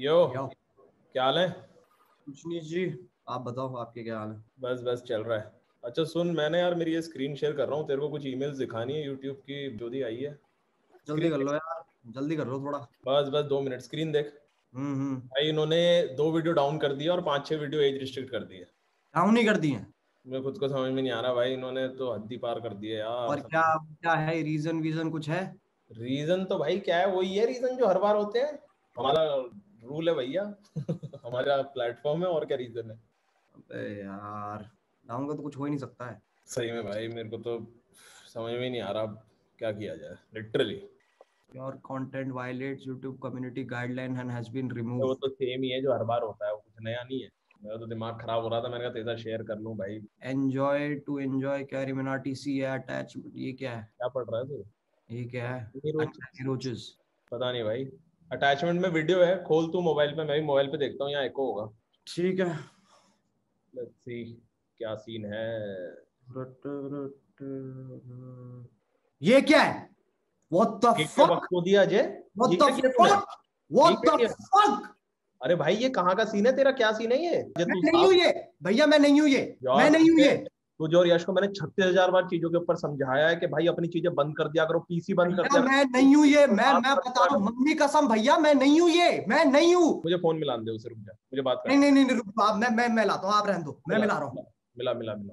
यो क्या हाल है? कुछ नहीं जी, आप बताओ आपके क्या हाल है? बस बस चल रहा है। अच्छा सुन, मैंने यार मेरी ये स्क्रीन शेयर कर रहा हूँ, तेरे को कुछ ईमेल्स दिखानी है यूट्यूब की जो दी आई है। जल्दी कर लो यार, जल्दी कर लो थोड़ा। बस बस 2 मिनट, स्क्रीन देख। भाई इन्होंने 2 वीडियो डाउन कर दिया और 5-6 वीडियो एज रिस्ट्रिक्ट कर दिए। डाउन नहीं कर दिए? मैं खुद को समझ में नहीं आ रहा भाई, इन्होंने तो हद ही पार कर दिए यार। और क्या क्या है रीजन? वीजन कुछ है? रीजन तो भाई क्या है, वही है रीजन जो हर बार होते हैं। हमारा रूल है भैया हमारा प्लेटफॉर्म है, और क्या रीजन है। अबे यार, डाउन का तो कुछ हो ही नहीं सकता है। सही में भाई मेरे को तो समझ में नहीं आ रहा क्या किया जाए literally. Your content violates YouTube community guideline and has been removed. वो तो सेम ही है जो हर बार होता है, वो कुछ नया नहीं है। मेरा तो दिमाग खराब हो रहा था, मैंने कहा तेरा शेयर कर लूं भाई। Enjoy to enjoy Carry Minati C है attach। ये क्या है? क्या पढ़ रहा है तू? ये क्या है? रोचेस। पता नहीं भाई। अटैचमेंट में वीडियो है, खोल तू मोबाइल पे, मैं भी मोबाइल पे देखता हूँ, यहाँ एको होगा। ठीक है, लेट्स सी क्या सीन है। ये क्या है? What the fuck? को दिया Ajay. What the fuck? What the fuck? अरे भाई ये कहाँ का सीन है तेरा? क्या सीन है ये? मैं नहीं हूँ ये भैया, मैं नहीं हूँ ये, मैं नहीं हूँ ये। तुझे और यश को मैंने 36,000 बार चीजों के ऊपर समझाया है कि भाई अपनी चीजें बंद कर दिया करो, पीसी बंद कर दिया। मैं नहीं हूँ ये, मैं बता रहा हूँ मम्मी कसम भैया, मैं नहीं हूँ ये, मैं नहीं हूँ। मुझे फोन मिला दे उसे, रुक जा मुझे बात कर। नहीं रुक आप, मैं लाता हूँ, आप रहने दो, मैं मिला रहा हूँ। मिला मिला मिला।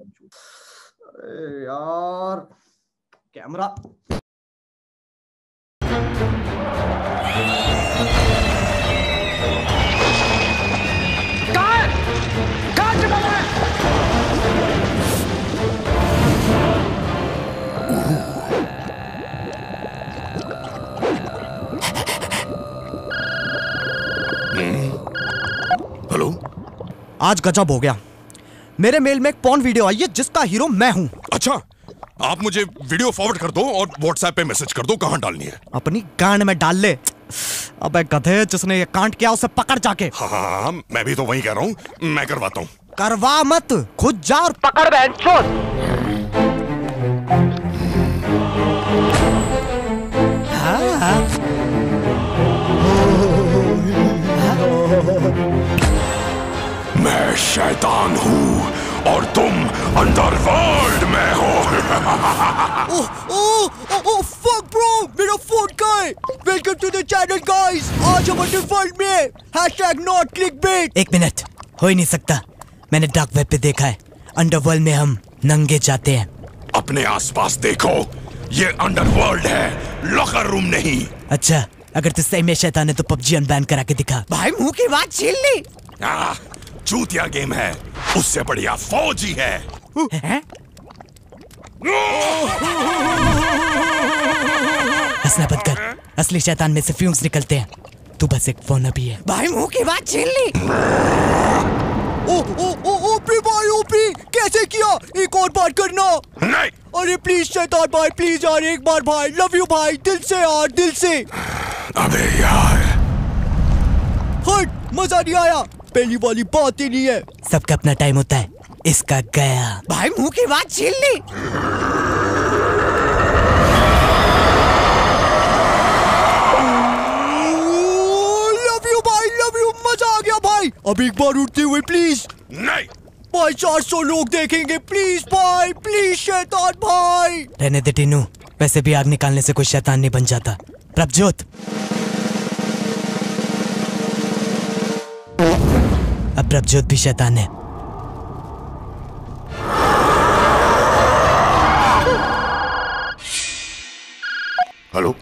अरे यार कैमरा। हेलो, आज गजब हो गया। मेरे मेल में एक पॉर्न वीडियो आई है जिसका हीरो मैं हूँ। अच्छा, आप मुझे वीडियो फॉरवर्ड कर दो और व्हाट्सएप पे मैसेज कर दो कहाँ डालनी है। अपनी गांड में डाल ले। अबे गधे, जिसने ये कांड किया उसे पकड़ जाके। हाँ, मैं भी तो वही कह रहा हूँ, मैं करवाता हूँ। करवा मत, खुद जा और पकड़ बहनचोद। मैं शैतान हूँ और तुम अंडरवर्ल्ड में हो। ओह फक ब्रो, मेरा फोन कहाँ है? Welcome to the channel guys. आज हम अंडरवर्ल्ड में #not clickbait। एक मिनट, हो ही नहीं सकता। मैंने डार्क वेब पे देखा है, अंडरवर्ल्ड में हम नंगे जाते हैं। अपने आसपास देखो, ये अंडरवर्ल्ड है, लॉकर रूम नहीं। अच्छा, अगर तू सही में शैतान है तो पबजी अनबैन करा के दिखा। भाई मुंह की बात छीन ली। चूतिया गेम है, उससे बढ़िया फौजी है। हंसना बंद कर, असली शैतान में से फ्यूम्स निकलते हैं। तू बस एक फोन अभी है। भाई मुंह की बात छीन ली। ओपी भाई, ओपी कैसे किया? एक और बार करना। नहीं। अरे प्लीज शैतान भाई, प्लीज यार एक बार भाई, लव यू भाई, दिल से यार, दिल से। अबे यार, हट, मजा नहीं आया। पहली वाली बात ही नहीं है। सबका अपना टाइम होता है, इसका गया। भाई मुंह की बात छीन ली। लव यू भाई, लव यू, मजा आ गया भाई। अब एक बार उठते हुए प्लीज। नहीं भाई, 400 लोग देखेंगे, प्लीज भाई, प्लीज शैतान भाई। रहने दे टीनू, वैसे भी आग निकालने से कोई शैतान नहीं बन जाता। प्रभजोत, अब प्रभजोत भी शैतान है। हेलो,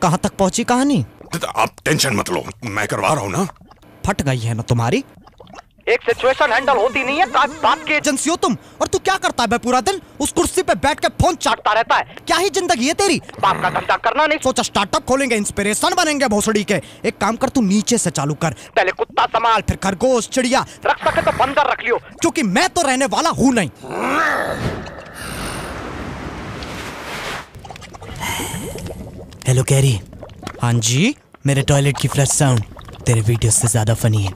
कहाँ तक पहुंची कहानी? आप टेंशन मत लो, मैं करवा रहा हूँ ना। फट गई है ना तुम्हारी? एक सिचुएशन हैंडल होती नहीं है, बात की एजेंसी हो तुम। और तू क्या करता है पूरा दिन? उस कुर्सी पे बैठ के फोन चाटता रहता है। क्या ही जिंदगी है तेरी? बाप का धंधा करना नहीं सोचा? स्टार्टअप खोलेंगे, इंस्पिरेशन बनेंगे भोसड़ी के। एक काम कर, तू नीचे से चालू कर। पहले कुत्ता संभाल, फिर खरगोश, चिड़िया, रख सके तो बंदर रख लियो, क्योंकि मैं तो रहने वाला हूँ नहीं। Hello carry. हाँ जी, मेरे टॉयलेट की फ्लश साउंड तेरे वीडियो से ज्यादा फनी है।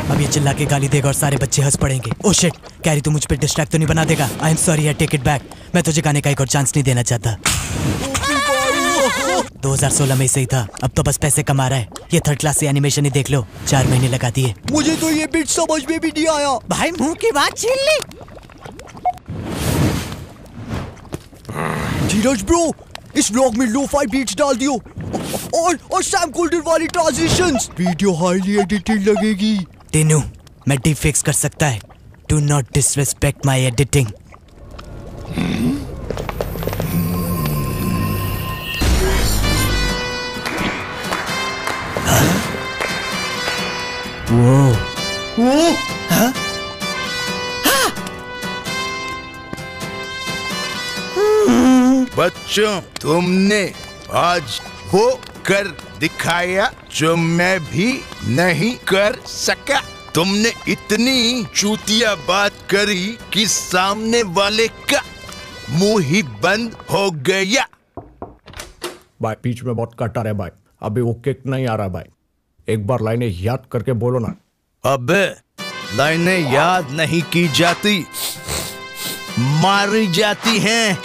अब ये चिल्ला के गाली देगा और सारे बच्चे हंस पड़ेंगे। ओह शिट, कैरी तू मुझ पे डिस्ट्रैक्ट तो नहीं बना देगा? I am sorry, I take it back. मैं तुझे गाने का एक और चांस नहीं देना चाहता। 2016 में सही था, अब तो बस पैसे कमा रहा है। ये थर्ड क्लास से एनिमेशन ही देख लो, 4 महीने लगा दिए। मुझे तो ये बिट समझ में भी नहीं आया। भाई मुंह की बात छीन ली। धीरज ब्रो, इस व्लॉग में लो-फाई बीट्स डाल दियो और सैम गोल्डन वाली ट्रांजिशंस। वीडियो हाईली एडिटेड लगेगी। तीनों मैं डीप फिक्स कर सकता है। Do not disrespect my editing. वो हाँ? बच्चों, तुमने आज वो कर दिखाया जो मैं भी नहीं कर सका। तुमने इतनी चूतिया बात करी कि सामने वाले का मुंह ही बंद हो गया। भाई बीच में बहुत कटर है भाई, अभी वो किक नहीं आ रहा भाई। एक बार लाइनें याद करके बोलो ना। अबे लाइनें याद नहीं की जाती, मारी जाती हैं।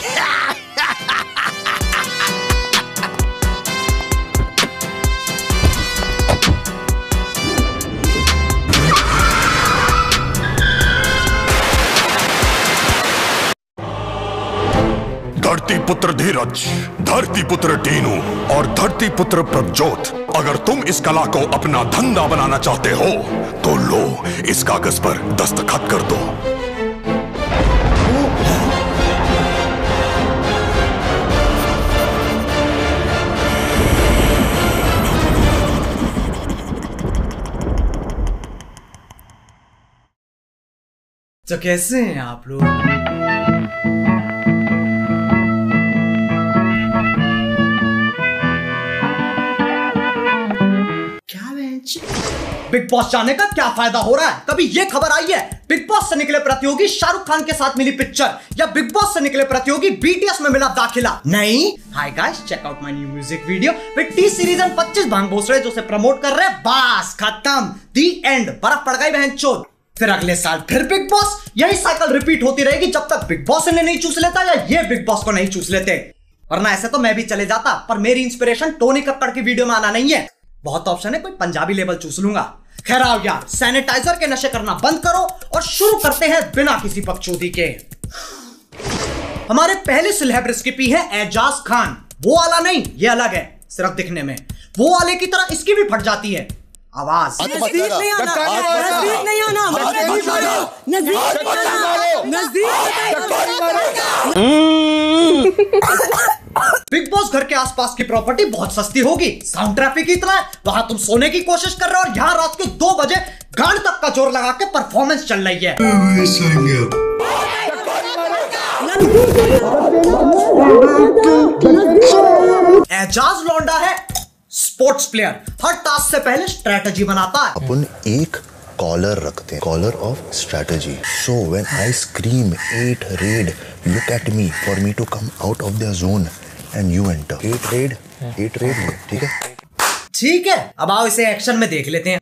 धरती पुत्र धीरज, धरती पुत्र टीनू और धरती पुत्र प्रभजोत, अगर तुम इस कला को अपना धंधा बनाना चाहते हो तो लो, इस कागज पर दस्तखत कर दो। तो कैसे हैं आप लोग? बिग बॉस जाने का क्या फायदा हो रहा है? कभी ये खबर आई है बिग बॉस से निकले प्रतियोगी शाहरुख खान के साथ मिली पिक्चर, या बिग बॉस से निकले प्रतियोगी बीटीएस में मिला दाखिला? नहीं। Hi guys, check out my new music video with T Series and 25 भांग भोसड़े जो से प्रमोट कर रहे हैं। बस खत्म, दी एंड। बर्फ पड़ गई बहनचोद। फिर अगले साल फिर बिग बॉस। यही साइकिल रिपीट होती रहेगी जब तक बिग बॉस इन्हें नहीं चूस लेता या ये बिग बॉस को नहीं चूस लेते। वरना ऐसे तो मैं भी चले जाता, पर मेरी इंस्पिरेशन टोनी कक्कड़ की वीडियो में आना नहीं है। बहुत ऑप्शन है, कोई पंजाबी लेवल चूस लूंगा। खैर आओ यार, सैनिटाइजर के नशे करना बंद करो और शुरू करते हैं बिना किसी बकचोदी के। हमारे पहले सेलेब रेसिपी है एजाज खान। वो वाला नहीं, ये अलग है, सिर्फ दिखने में। वो वाले की तरह इसकी भी फट जाती है आवाज। नजदीक नहीं आना, नजदीक नहीं आना, बिग बॉस घर के आसपास की प्रॉपर्टी बहुत सस्ती होगी, साउंड ट्रैफिक इतना है, वहां तुम सोने की कोशिश कर रहे हो और यहाँ रात के 2 बजे गांड तक का जोर लगा के परफॉर्मेंस चल रही है। एजाज लौंडा है स्पोर्ट्स प्लेयर, हर टास्क से पहले स्ट्रेटजी बनाता है। अपन एक कॉलर रखते हैं, caller of strategy. So when I scream 8 red, look at me for me to come out of the zone and you enter. 8 red, ठीक है? ठीक है, अब आओ इसे एक्शन में देख लेते हैं।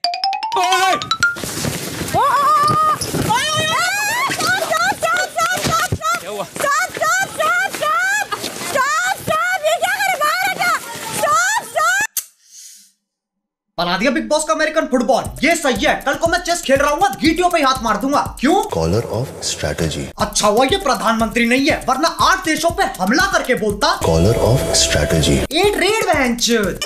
बना दिया बिग बॉस का अमेरिकन फुटबॉल। ये सही है, कल को मैं चेस खेल रहा हूँ, गीटियों पे हाथ मार दूंगा। क्यों? Caller of strategy. अच्छा हुआ ये प्रधानमंत्री नहीं है, वरना 8 देशों पे हमला करके बोलता। Collar of strategy. 8 रेड बहनचोद।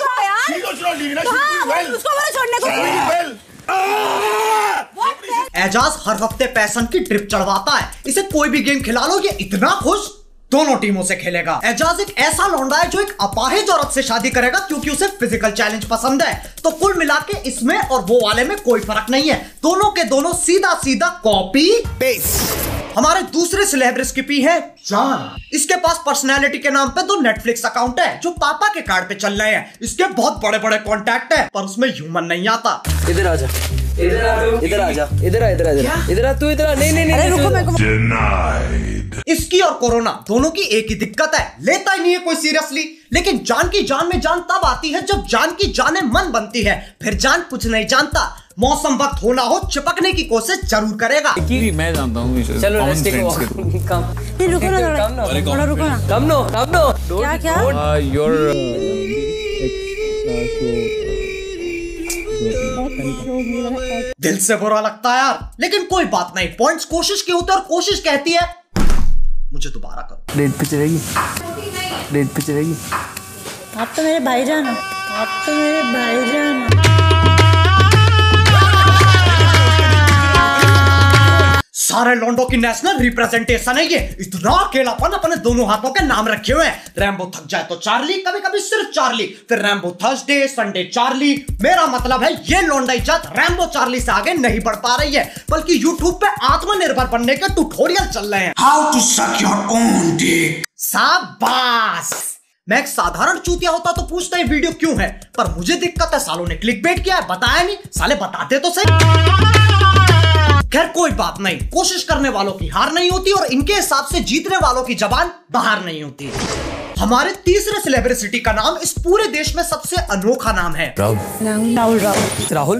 एजाज हर हफ्ते पैसन की ट्रिप चढ़वाता है। इसे कोई भी गेम खिला लो, ये इतना खुश दोनों टीमों से खेलेगा। एजाज एक ऐसा लौंडा है जो एक अपाहिज औरत से शादी करेगा क्योंकि उसे फिजिकल चैलेंज पसंद है। तो कुल मिला के इसमें और वो वाले में कोई फर्क नहीं है, दोनों के दोनों सीधा सीधा कॉपी पेस्ट। हमारे दूसरे सेलेब रेसिपी है जॉन। इसके पास पर्सनैलिटी के नाम पे 2 नेटफ्लिक्स अकाउंट है जो पापा के कार्ड पे चल रहे हैं। इसके बहुत बड़े बड़े कॉन्टैक्ट है, पर उसमें ह्यूमन नहीं आता। इधर आजा, इधर आ, इधर आजा, इधर आ, इधर आ, इधर आ, तू इधर आ। नहीं, रुको मेरे को। इसकी और कोरोना दोनों की एक ही दिक्कत है, लेता ही नहीं है कोई सीरियसली। लेकिन जान की जान में जान तब आती है जब जान की जाने मन बनती है, फिर जान कुछ नहीं जानता। मौसम वक्त होना हो चिपकने की कोशिश जरूर करेगा। मैं जानता हूँ। चलो let's take a walk. रुको ना थोड़ा रुको ना। Come no. क्या दिल से बुरा लगता है यार, लेकिन कोई बात नहीं, पॉइंट्स कोशिश के होते और कोशिश कहती है मुझे दोबारा करो। डेट पे चलेगी। आप तो मेरे भाईजान हो। सारे लॉन्डो की नेशनल रिप्रेजेंटेशन है ये। इतना अकेलापन अपने दोनों हाथों के नाम रखे हुए हैं। रैम्बो थक जाए तो चार्ली, कभी कभी सिर्फ चार्ली, फिर रैम्बो थर्सडे, संडे चार्ली। मेरा मतलब है ये लॉन्डाई जात रैम्बो चार्ली से आगे नहीं बढ़ पा रही है, बल्कि यूट्यूब पे आत्मनिर्भर बनने के ट्यूटोरियल चल रहे हैं। How to suck your own dick. शाबाश। मैं एक साधारण चूतिया होता तो पूछता ये वीडियो क्यों है, पर मुझे दिक्कत है सालों ने क्लिकबेट किया है, बताया नहीं। साले बताते तो सही। खैर कोई बात नहीं, कोशिश करने वालों की हार नहीं होती और इनके हिसाब से जीतने वालों की जबान बाहर नहीं होती। हमारे तीसरे सेलिब्रिटी का नाम इस पूरे देश में सबसे अनोखा नाम है राहुल।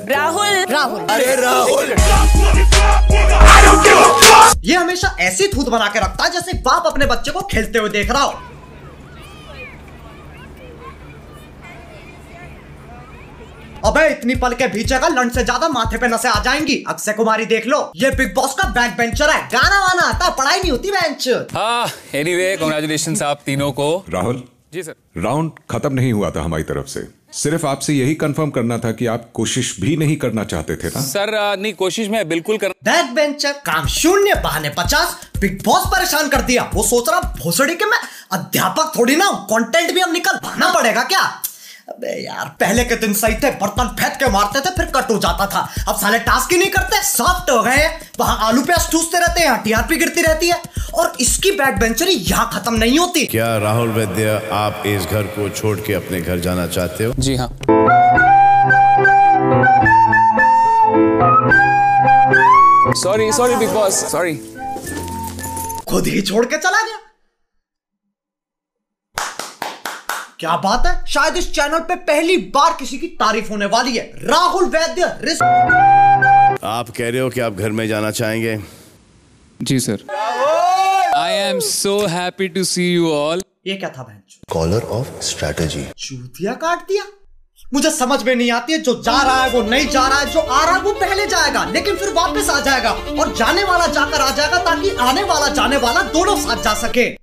अरे राहुल। ये हमेशा ऐसी थूत बना के रखता है जैसे बाप अपने बच्चे को खेलते हुए देख रहा हो। अबे इतनी पल के भीचेगा, लंच से ज्यादा माथे पे नसें आ जाएंगी। अक्षय कुमारी देख लो, ये बिग बॉस का बैक बेंचर है, गाना वाना आता है, पढ़ाई नहीं होती बेंच। एनीवे कांग्रेचुलेशंस आप तीनों को। राहुल जी सर। राउंड खत्म नहीं हुआ था हमारी तरफ से, सिर्फ आपसे यही कंफर्म करना था कि आप कोशिश भी नहीं करना चाहते थे ना? सर नहीं, कोशिश मैं बिल्कुल कर। बैक बेंचर, काम शून्य, बहाने 50। बिग बॉस परेशान कर दिया। वो सोच रहा भोसड़ी के मैं अध्यापक थोड़ी ना हूं, कंटेंट भी हम निकलवाना पड़ेगा क्या। अबे यार पहले के दिन सही थे, बर्तन फेंक के मारते थे फिर कट हो जाता था। अब साले टास्क ही नहीं करते, सॉफ्ट हो गए। वहां आलू प्याज ठूसते रहते हैं, टीआरपी गिरती रहती है, और इसकी बैक बेंचरी यहाँ खत्म नहीं होती। क्या राहुल वैद्य आप इस घर को छोड़ के अपने घर जाना चाहते हो? जी हाँ। Sorry big boss, sorry. खुद ही छोड़ के चला गया। क्या बात है, शायद इस चैनल पे पहली बार किसी की तारीफ होने वाली है। राहुल वैद्य। आप कह रहे हो कि आप घर में जाना चाहेंगे? जी sir. I am so happy to see you all. ये क्या था बहन? Collar of strategy. चूतिया काट दिया। मुझे समझ में नहीं आती है, जो जा रहा है वो नहीं जा रहा है, जो आ रहा है वो पहले जाएगा लेकिन फिर वापस आ जाएगा, और जाने वाला जाकर आ जाएगा ताकि आने वाला जाने वाला दोनों साथ जा सके।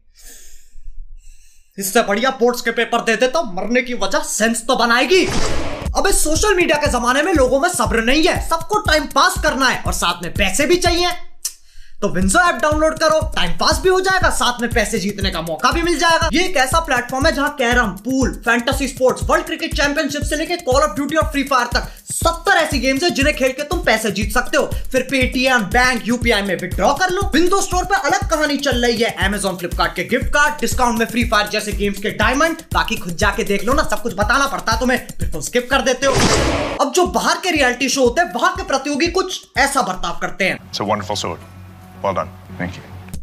इससे बढ़िया बोर्ड्स के पेपर देते तो मरने की वजह सेंस तो बनाएगी। अब इस सोशल मीडिया के जमाने में लोगों में सब्र नहीं है, सबको टाइम पास करना है और साथ में पैसे भी चाहिए। तो विंजो ऐप डाउनलोड करो, टाइम पास भी हो जाएगा, साथ में पैसे जीतने का मौका भी मिल जाएगा। ये एक ऐसा प्लेटफॉर्म है जहां carrom, pool, fantasy sports, world cricket championship से लेकर कॉल ऑफ ड्यूटी और फ्री फायर तक 70 ऐसी गेम्स है जिन्हें खेल के तुम पैसे जीत सकते हो। फिर पेटीएम, बैंक, यूपीआई में विड्रॉ कर लो। विंडो स्टोर पे अलग कहानी चल रही है, अमेजॉन, फ्लिपकार्ट के गिफ्ट कार्ड, डिस्काउंट में फ्री फायर जैसे गेम्स के डायमंड। बाकी खुद जाके देख लो ना, सब कुछ बताना पड़ता है तुम्हें, फिर तुम स्किप कर देते हो। अब जो बाहर के रियलिटी शो होते हैं वहां के प्रतियोगी कुछ ऐसा बर्ताव करते हैं। It's a wonderful sword. Well done. Thank you.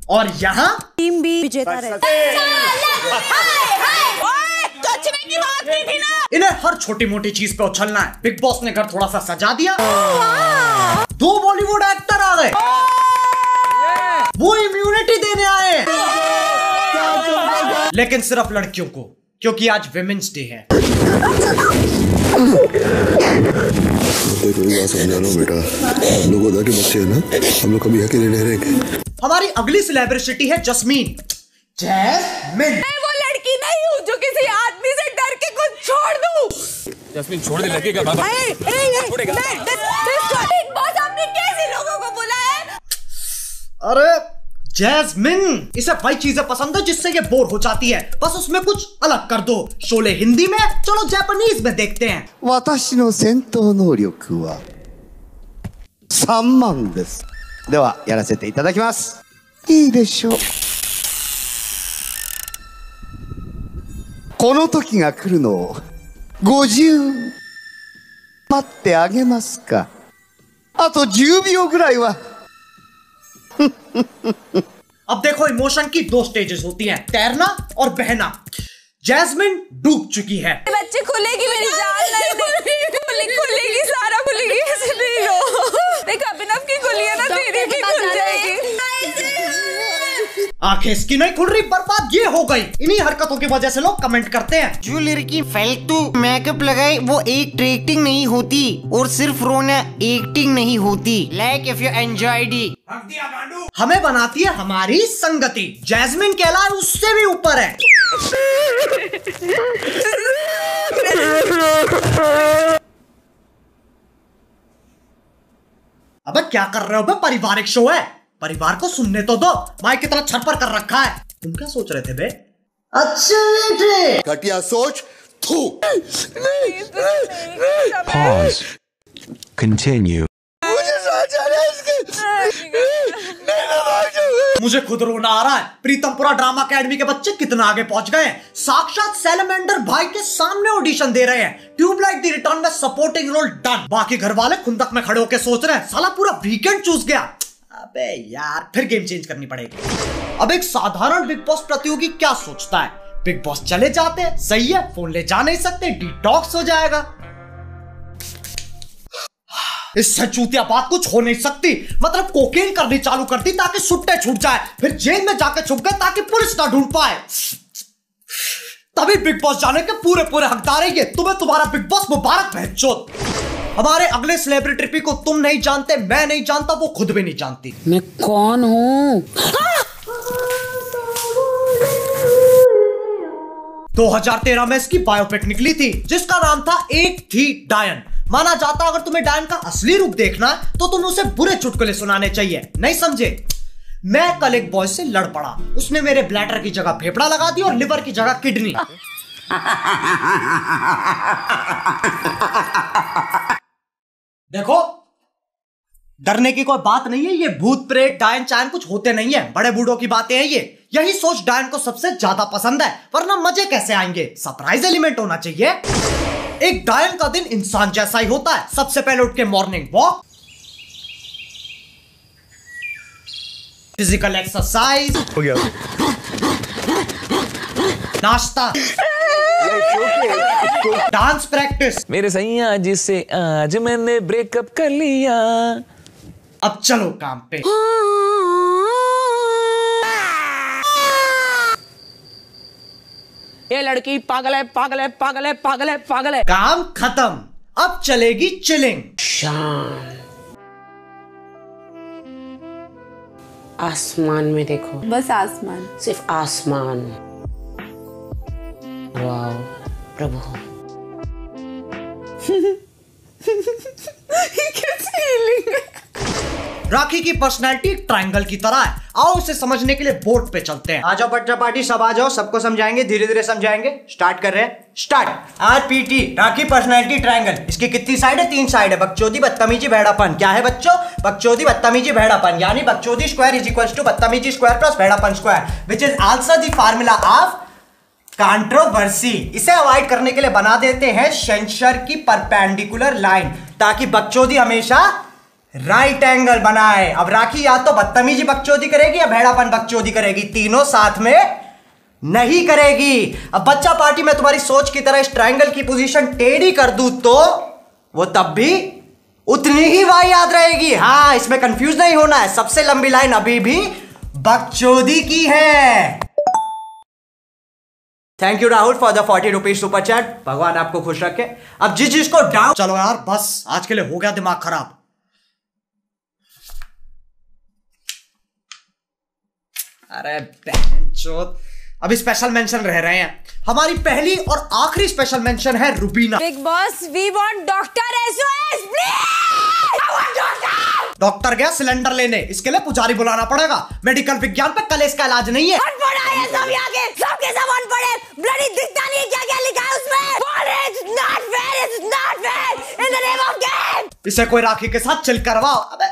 और यहाँ टीम भी विजेता रहे। इन्हें हर छोटी मोटी चीज पे उछलना है। बिग बॉस ने घर थोड़ा सा सजा दिया, 2 बॉलीवुड एक्टर आ गए, वो इम्यूनिटी देने आए, लेकिन सिर्फ लड़कियों को, क्योंकि आज विमेंस डे है। कोई बात समझा लो बेटा, हम लोग उधर के बच्चे हैं ना, हम लोग कभी अकेले नहीं रहेंगे। हमारी अगली सेलिब्रिटी है जस्मीन। जैस्मिन। मैं वो लड़की नहीं हूँ जो किसी आदमी से डर के कुछ छोड़ दूँ। जस्मीन छोड़ दे, लगेगा बाबा। बिग बॉस आपने कैसे लोगों को बुलाया है? अरे जैस्मिन, इसे वही चीजें पसंद है जिससे ये बोर हो जाती है, बस उसमें कुछ अलग कर दो। शोले हिंदी में, चलो जापानीज में देखते हैं। 私の戦闘能力は3万です。ではやらせていただきます。いいでしょう。この時が来るのを50待ってあげますか。あと10秒ぐらいは。अब देखो, इमोशन की 2 स्टेजेस होती हैं, तैरना और बहना। जैस्मिन डूब चुकी है। बच्चे खुलेगी, मेरी जान नहीं खुलेगी, सारा खुलेगी, ऐसे नहीं खुलिए ना, तेरी भी खुल जाएगी। आंखें इसकी नहीं खुल रही, बर्बाद ये हो गई। इन्हीं हरकतों की वजह से लोग कमेंट करते हैं, जो लड़की फालतू मेकअप लगाए वो एक्टिंग नहीं होती, और सिर्फ रोना एक्टिंग नहीं होती। Like if you enjoyed it. हमें बनाती है हमारी संगति। जैस्मिन कहलाए उससे भी ऊपर है। अबे क्या कर रहे हो बे? पारिवारिक शो है, परिवार को सुनने तो दो। माइक की तरह छप्पर कर रखा है। तुम क्या सोच रहे थे बे? अच्छा बेटे, घटिया सोच। थू। Pause. Continue. मुझे खुद रोना आ रहा है। प्रीतमपुरा ड्रामा अकेडमी के बच्चे कितना आगे पहुंच गए हैं। साक्षात सैलमेंडर भाई के सामने ऑडिशन दे रहे हैं। ट्यूबलाइट द रिटर्न में सपोर्टिंग रोल डन। बाकी घर वाले खुंदक में खड़े होकर सोच रहे हैं, साला पूरा वीकेंड चूस गया। अबे यार, फिर गेम चेंज करनी पड़ेगी। अब एक साधारण बिग बॉस प्रतियोगी क्या सोचता है? बिग बॉस चले जाते हैं, सही है, फोन ले जा नहीं सकते, डिटॉक्स हो जाएगा। इससे चूतिया बात कुछ हो नहीं सकती। मतलब कोकेन करनी चालू कर दी ताकि सुट्टे छूट जाए, फिर जेल में जाके छुप गए ताकि पुलिस ना ढूंढ पाए। तभी बिग बॉस जाने के पूरे पूरे हकदार है ये। तुम्हें तुम्हारा बिग बॉस मुबारक बहनचोद। हमारे अगले सेलिब्रिटी को तुम नहीं जानते, मैं नहीं जानता, वो खुद भी नहीं जानती। मैं कौन हूँ? 2013 में इसकी बायोपिक निकली थी जिसका नाम था एक थी डायन। माना जाता अगर तुम्हें डायन का असली रूप देखना है तो तुम उसे बुरे चुटकुले सुनाने चाहिए, नहीं समझे? मैं कल एक बॉय से लड़ पड़ा। उसने मेरे ब्लैडर की जगह फेफड़ा लगा दी और लिवर की जगह किडनी। देखो, डरने की कोई बात नहीं है। ये भूत प्रेत डायन चायन कुछ होते नहीं है, बड़े बूढ़ों की बातें हैं ये। यही सोच डायन को सबसे ज्यादा पसंद है, वरना मजे कैसे आएंगे? सरप्राइज एलिमेंट होना चाहिए। एक डायन का दिन इंसान जैसा ही होता है। सबसे पहले उठ के मॉर्निंग वॉक, फिजिकल एक्सरसाइज हो गया, नाश्ता, डांस प्रैक्टिस। मेरे सैया जिससे आज मैंने ब्रेकअप कर लिया। अब चलो काम पे। ये लड़की पागल है, पागल है, पागल है, पागल है, पागल है। काम खत्म, अब चलेगी चिलिंग। शाम आसमान में देखो, बस आसमान, सिर्फ आसमान। वाह प्रभु। राखी की पर्सनैलिटी ट्रायंगल की तरह है। आओ इसे समझने के लिए बोर्ड पे चलते हैं। आ जाओ बच्चा पार्टी, सब आ जाओ, सबको समझाएंगे, धीरे धीरे समझाएंगे। स्टार्ट कर रहे हैं, स्टार्ट। आरपीटी, राखी पर्सनैलिटी ट्रायंगल। इसकी कितनी साइड है? 3 साइड है। बकचोदी, बदतमीजी, भेड़ापन। क्या है बच्चों? बकचोदी, बदतमीजी, भेड़ापन। यानी बकचोदी स्क्वायर इज इक्वल टू बदतमीजी स्क्वायर प्लस भेड़ापन square, which is also the formula of controversy. इसे अवॉइड करने के लिए बना देते हैं सेंसर की परपेंडिकुलर लाइन, ताकि बकचोदी हमेशा राइट एंगल बनाए। अब राखी या तो बदतमीजी बकचोदी करेगी या भेड़ापन बकचोदी करेगी, तीनों साथ में नहीं करेगी। अब बच्चा पार्टी में तुम्हारी सोच की तरह इस ट्रायंगल की पोजीशन टेढ़ी कर दूं तो वो तब भी उतनी ही वाई याद रहेगी। हाँ, इसमें कंफ्यूज नहीं होना है। सबसे लंबी लाइन अभी भी बकचोदी की है। Thank you Rahul for the 40 rupees super chat. भगवान आपको खुश रखे। अब जिसको डाउन, चलो यार बस, आज के लिए हो गया दिमाग खराब। अरे बहनचोद, अभी स्पेशल मेंशन रह रहे हैं। हमारी पहली और आखिरी स्पेशल मेंशन है Rubina. Bigg Boss, we want doctor SOS please. I want doctor. Doctor गया सिलेंडर लेने, इसके लिए पुजारी बुलाना पड़ेगा। मेडिकल विज्ञान पे कल इसका इलाज नहीं है। अनपढ़ है सब यहाँ के, सबके सब अनपढ़ है। ब्लडी दिखता नहीं क्या क्या लिखा है उसमें। It's not fair, it's not fair in the name of game। इसे कोई राखी के साथ चिल करवाओ। अबे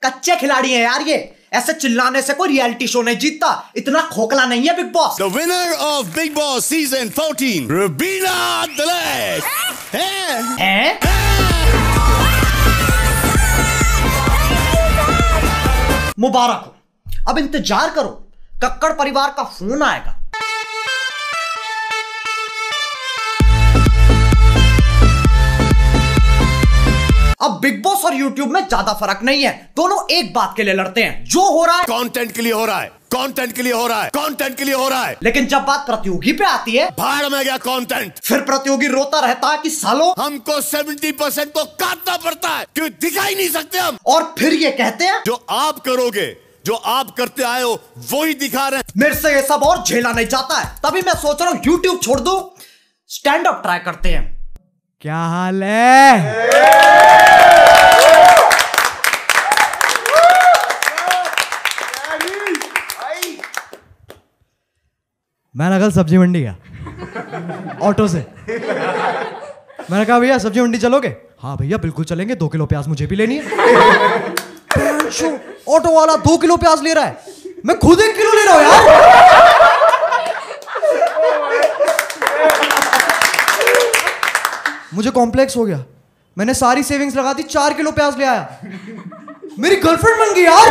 कच्चे खिलाड़ी हैं यार ये, ऐसे चिल्लाने से कोई रियलिटी शो नहीं जीतता। इतना खोखला नहीं है big boss. The winner of Big Boss Season 14, Rubina Dalek। हैं? मुबारक हो। अब इंतजार करो, कक्कड़ परिवार का फोन आएगा। अब बिग बॉस और यूट्यूब में ज्यादा फर्क नहीं है, दोनों एक बात के लिए लड़ते हैं, जो हो रहा है कंटेंट के लिए हो रहा है, कंटेंट के लिए हो रहा है, कंटेंट के लिए हो रहा है। लेकिन जब बात प्रतियोगी पे आती है, भाड़ में गया कंटेंट। फिर प्रतियोगी रोता रहता है कि सालों हमको 70% तो काटना पड़ता है, क्यों दिखाई नहीं सकते हम। और फिर ये कहते हैं जो आप करोगे, जो आप करते आए हो वही दिखा रहे हैं। मेरे से ये सब और झेला नहीं जाता है, तभी मैं सोच रहा हूँ यूट्यूब छोड़ दूं, स्टैंड अप ट्राई करते हैं। क्या हाल है? मैंने कल सब्जी मंडी गया ऑटो से। मैंने कहा भैया सब्जी मंडी चलोगे? हाँ भैया बिल्कुल चलेंगे, 2 किलो प्याज मुझे भी लेनी है। ऑटो वाला 2 किलो प्याज ले रहा है, मैं खुद 1 किलो ले रहा हूं यार। मुझे कॉम्प्लेक्स हो गया, मैंने सारी सेविंग्स लगा दी, 4 किलो प्याज ले आया, मेरी गर्लफ्रेंड बन गई यार।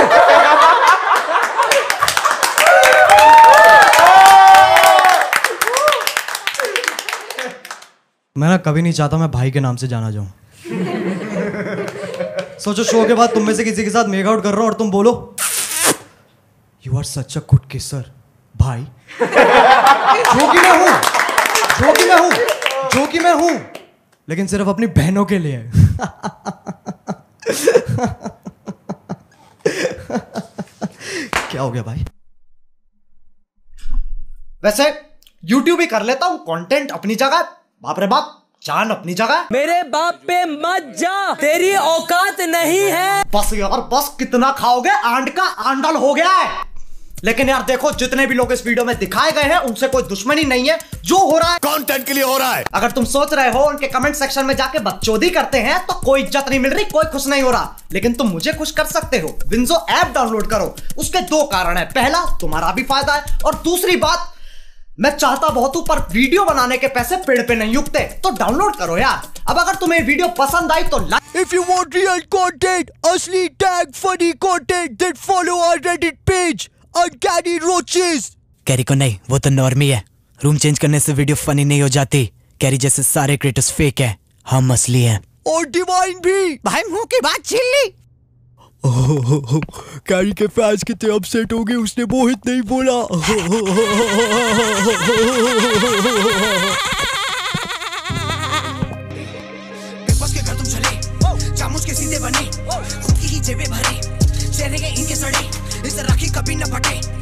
मैं ना कभी नहीं चाहता मैं भाई के नाम से जाना जाऊं। सोचो शो के बाद तुम में से किसी के साथ मेक आउट कर रहा हूं और तुम बोलो you are such a good kisser भाई। जो कि मैं हूं, लेकिन सिर्फ अपनी बहनों के लिए। क्या हो गया भाई? वैसे यूट्यूब ही कर लेता हूं, कंटेंट अपनी जगह, बाप रे बाप, जान अपनी जगह। मेरे बाप पे मत जा, तेरी औकात नहीं है। बस यार बस, कितना खाओगे? आंड का आंडल हो गया है। लेकिन यार देखो, जितने भी लोग इस वीडियो में दिखाए गए हैं उनसे कोई दुश्मनी नहीं है, जो हो रहा है कंटेंट के लिए हो रहा है। अगर तुम सोच रहे हो उनके कमेंट सेक्शन में जाके बकचोदी करते हैं तो कोई इज्जत नहीं मिल रही, कोई खुश नहीं हो रहा, लेकिन तुम मुझे खुश कर सकते हो। विंजो ऐप डाउनलोड करो। उसके 2 कारण है, पहला तुम्हारा भी फायदा है, और दूसरी बात, मैं चाहता बहुत हूं पर वीडियो बनाने के पैसे पेड़ पे नहीं उगते, तो डाउनलोड करो यार। अब अगर तुम्हें वीडियो पसंद आई तो like. If you want real content, असली tag funny content, then follow our Reddit page, Uncanny Roaches। Carry को नहीं, वो तो नॉर्मी है। रूम चेंज करने से वीडियो फनी नहीं हो जाती। कैरी जैसे सारे क्रिएटर्स फेक है, हम असली हैं। और डिवाइन भी। भाई मुंह की बात छीन ली। कैरी के फैंस कितने अपसेट हो गए, उसने मोहित नहीं बोला। बस के घर तुम चले, चामुच के सीधे बने, खुद की ही जेबें भरे, चेहरे के इनके सड़े, इसे राखी कभी न फटे।